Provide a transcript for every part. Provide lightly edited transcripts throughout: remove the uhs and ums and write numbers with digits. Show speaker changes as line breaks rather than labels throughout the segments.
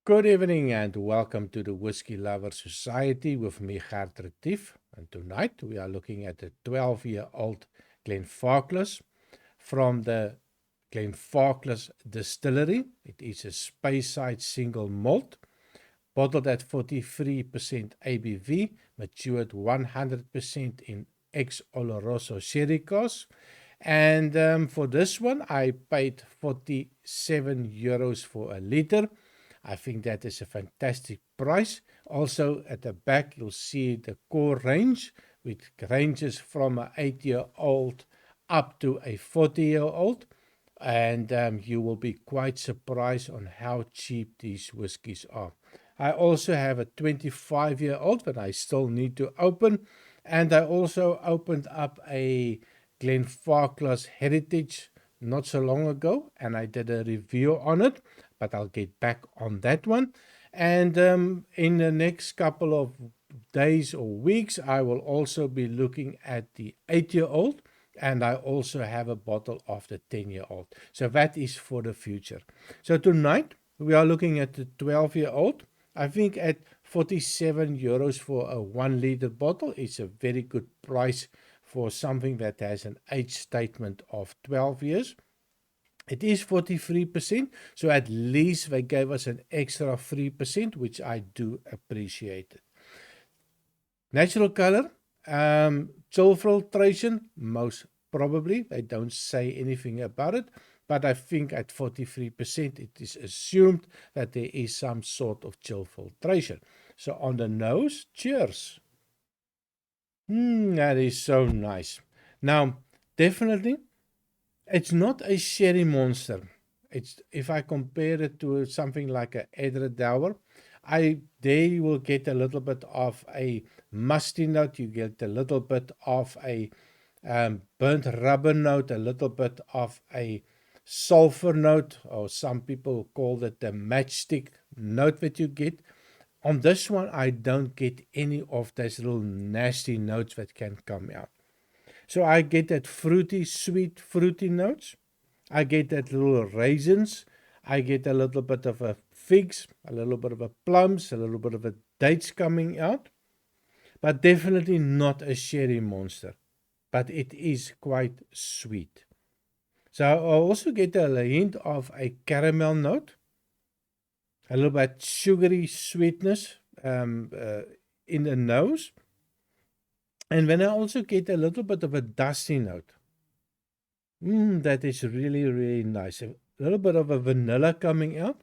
Good evening and welcome to the Whiskey Lover Society with me, Gert Retief. And tonight we are looking at a 12-year-old Glenfarclas from the Glenfarclas distillery. It is a Speyside single malt, bottled at 43% ABV, matured 100% in ex-oloroso sherry casks. And for this one, I paid 47 euros for a liter. I think that is a fantastic price. Also, at the back, you'll see the core range, which ranges from an 8-year-old up to a 40-year-old. And you will be quite surprised on how cheap these whiskies are. I also have a 25-year-old that I still need to open. And I also opened up a Glenfarclas Heritage not so long ago, and I did a review on it, but I'll get back on that one. And in the next couple of days or weeks, I will also be looking at the 8-year-old, and I also have a bottle of the 10-year-old. So that is for the future. So tonight, we are looking at the 12-year-old. I think at 47 euros for a 1 liter bottle is a very good price for something that has an age statement of 12 years. It is 43%, so at least they gave us an extra 3%, which I do appreciate. Natural color, chill filtration, most probably. They don't say anything about it, but I think at 43% it is assumed that there is some sort of chill filtration. So on the nose, cheers. That is so nice. Now, definitely, it's not a sherry monster. It's if I compare it to something like a Edredauer, there you will get a little bit of a musty note. You get a little bit of a burnt rubber note, a little bit of a sulfur note, or some people call it the matchstick note that you get. On this one, I don't get any of those little nasty notes that can come out. So I get that fruity, sweet, fruity notes. I get that little raisins. I get a little bit of a figs, a little bit of a plums, a little bit of a dates coming out. But definitely not a sherry monster. But it is quite sweet. So I also get a hint of a caramel note. A little bit sugary sweetness in the nose. And then I also get a little bit of a dusty note. That is really, really nice. A little bit of a vanilla coming out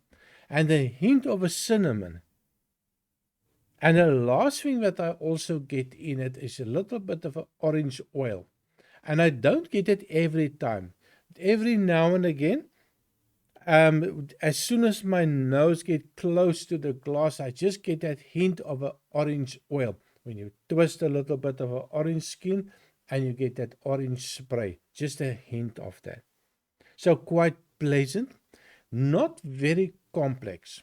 and a hint of a cinnamon. And the last thing that I also get in it is a little bit of an orange oil. And I don't get it every time. Every now and again, as soon as my nose gets close to the glass, I just get that hint of an orange oil. When you twist a little bit of an orange skin and you get that orange spray, just a hint of that. So quite pleasant, not very complex.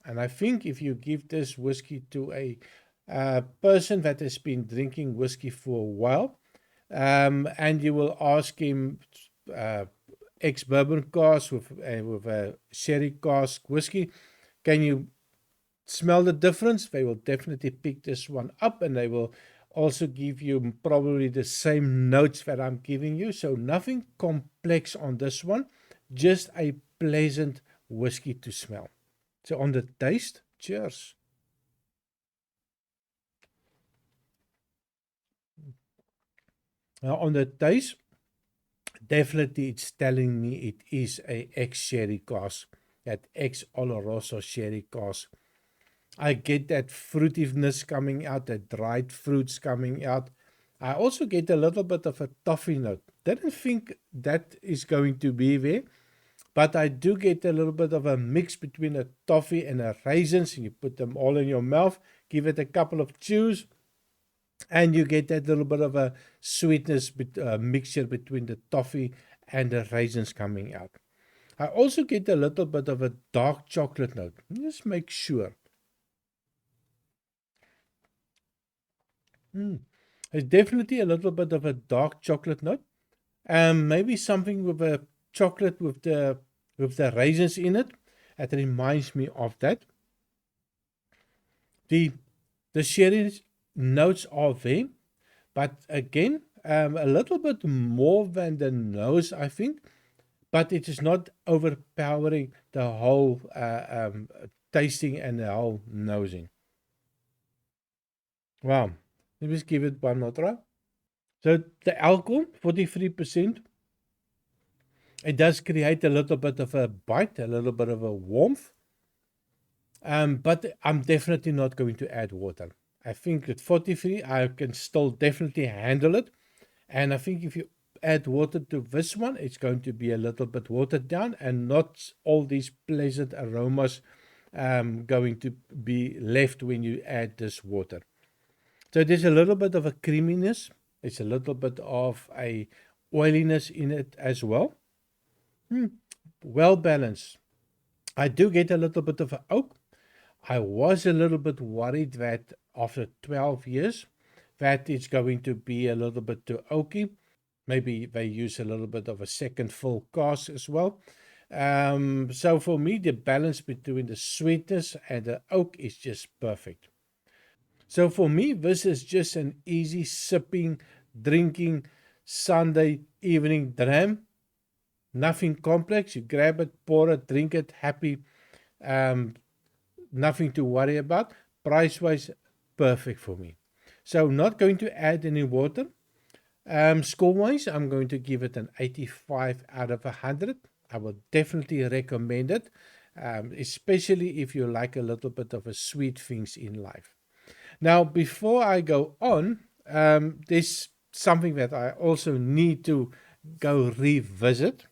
And I think if you give this whiskey to a person that has been drinking whiskey for a while, and you will ask him ex-bourbon cask with a sherry cask whiskey, can you smell the difference? They will definitely pick this one up, and they will also give you probably the same notes that I'm giving you. So nothing complex on this one, just a pleasant whiskey to smell. So on the taste, cheers. Now on the taste, definitely it's telling me it is a ex-sherry cask, that ex-oloroso sherry cask. I get that fruitiness coming out, that dried fruits coming out. I also get a little bit of a toffee note. Didn't think that is going to be there, but I do get a little bit of a mix between a toffee and a raisins, and you put them all in your mouth, give it a couple of chews, and you get that little bit of a sweetness mixture between the toffee and the raisins coming out. I also get a little bit of a dark chocolate note. Just make sure. There's definitely a little bit of a dark chocolate note. Maybe something with a chocolate with the raisins in it. It reminds me of that. The sherry notes are there, but again, a little bit more than the nose, I think, but it is not overpowering the whole tasting and the whole nosing. Wow. Let me just give it one more try. So the alcohol, 43%, it does create a little bit of a bite, a little bit of a warmth. But I'm definitely not going to add water. I think at 43, I can still definitely handle it. And I think if you add water to this one, it's going to be a little bit watered down and not all these pleasant aromas going to be left when you add this water. So there's a little bit of a creaminess. It's a little bit of a oiliness in it as well. Well balanced. I do get a little bit of an oak. I was a little bit worried that after 12 years, that it's going to be a little bit too oaky. Maybe they use a little bit of a second full cask as well. So for me, the balance between the sweetness and the oak is just perfect. So for me, this is just an easy sipping, drinking Sunday evening dram. Nothing complex. You grab it, pour it, drink it, happy. Nothing to worry about. Price-wise, perfect for me. So not going to add any water. Score-wise, I'm going to give it an 85 out of 100. I would definitely recommend it, especially if you like a little bit of a sweet things in life. Now, before I go on, there's something that I also need to go revisit,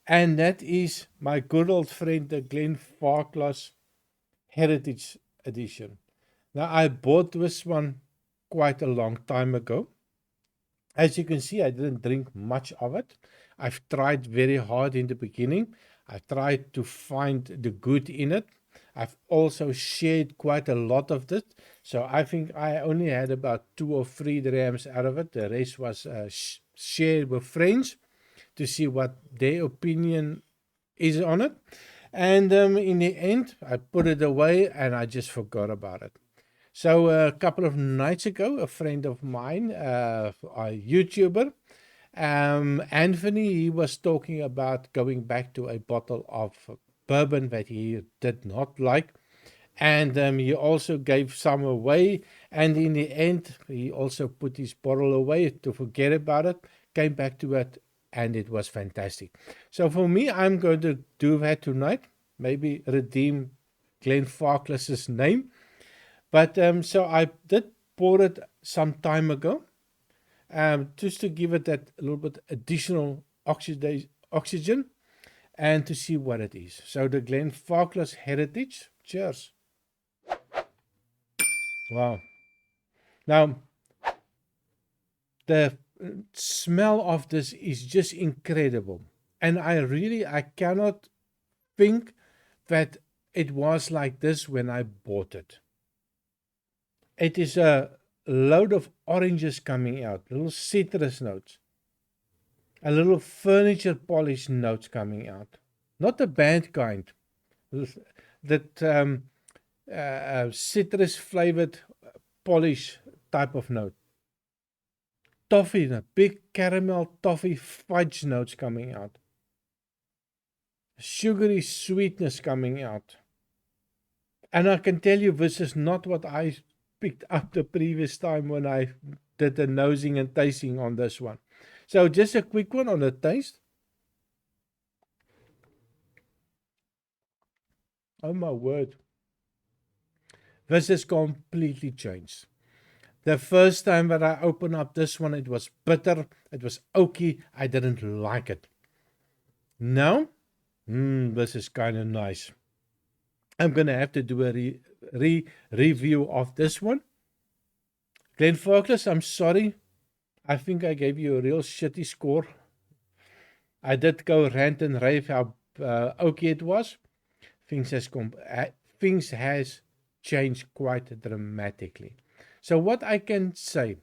and that is my good old friend, the Glenfarclas Heritage Edition. Now, I bought this one quite a long time ago. As you can see, I didn't drink much of it. I've tried very hard in the beginning. I tried to find the good in it. I've also shared quite a lot of it. So I think I only had about 2 or 3 grams out of it. The rest was shared with friends to see what their opinion is on it. And in the end, I put it away and I just forgot about it. So a couple of nights ago, a friend of mine, a YouTuber, Anthony, he was talking about going back to a bottle of bourbon that he did not like. And he also gave some away. And in the end, he also put his bottle away to forget about it, came back to it, and it was fantastic. So for me, I'm going to do that tonight. Maybe redeem Glenfarclas's name. But so I did pour it some time ago, just to give it that little bit additional oxygen and to see what it is. So the Glenfarclas Heritage. Cheers. Wow. Now, the smell of this is just incredible. And I cannot think that it was like this when I bought it. It is a load of oranges coming out, little citrus notes, a little furniture polish notes coming out. Not the bad kind, that citrus flavored polish type of note. Toffee, the big caramel toffee fudge notes coming out. Sugary sweetness coming out. And I can tell you, this is not what I picked up the previous time when I did the nosing and tasting on this one. So just a quick one on the taste. Oh my word. This is completely changed. The first time that I opened up this one, it was bitter, it was oaky, I didn't like it. Now, this is kind of nice. I'm going to have to do a review of this one. Glenfarclas, I'm sorry. I think I gave you a real shitty score. I did go rant and rave how oaky it was. Things has changed quite dramatically. So what I can say,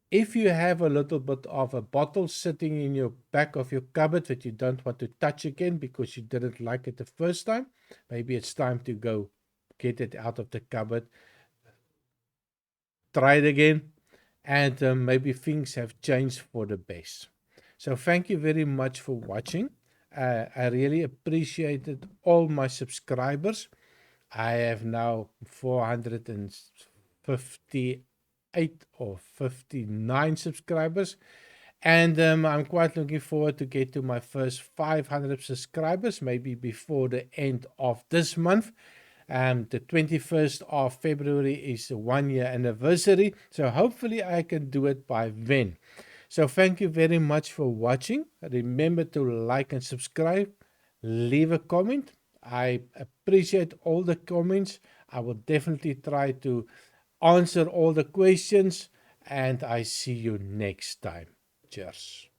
if you have a little bit of a bottle sitting in your back of your cupboard that you don't want to touch again because you didn't like it the first time, maybe it's time to go get it out of the cupboard, try it again, and maybe things have changed for the best. So thank you very much for watching. I really appreciated all my subscribers. I have now 458 or 59 subscribers, and I'm quite looking forward to get to my first 500 subscribers, maybe before the end of this month. The 21st of February is a 1-year anniversary, so hopefully I can do it by then. So thank you very much for watching. Remember to like and subscribe. Leave a comment. I appreciate all the comments. I will definitely try to answer all the questions, and I see you next time. Cheers.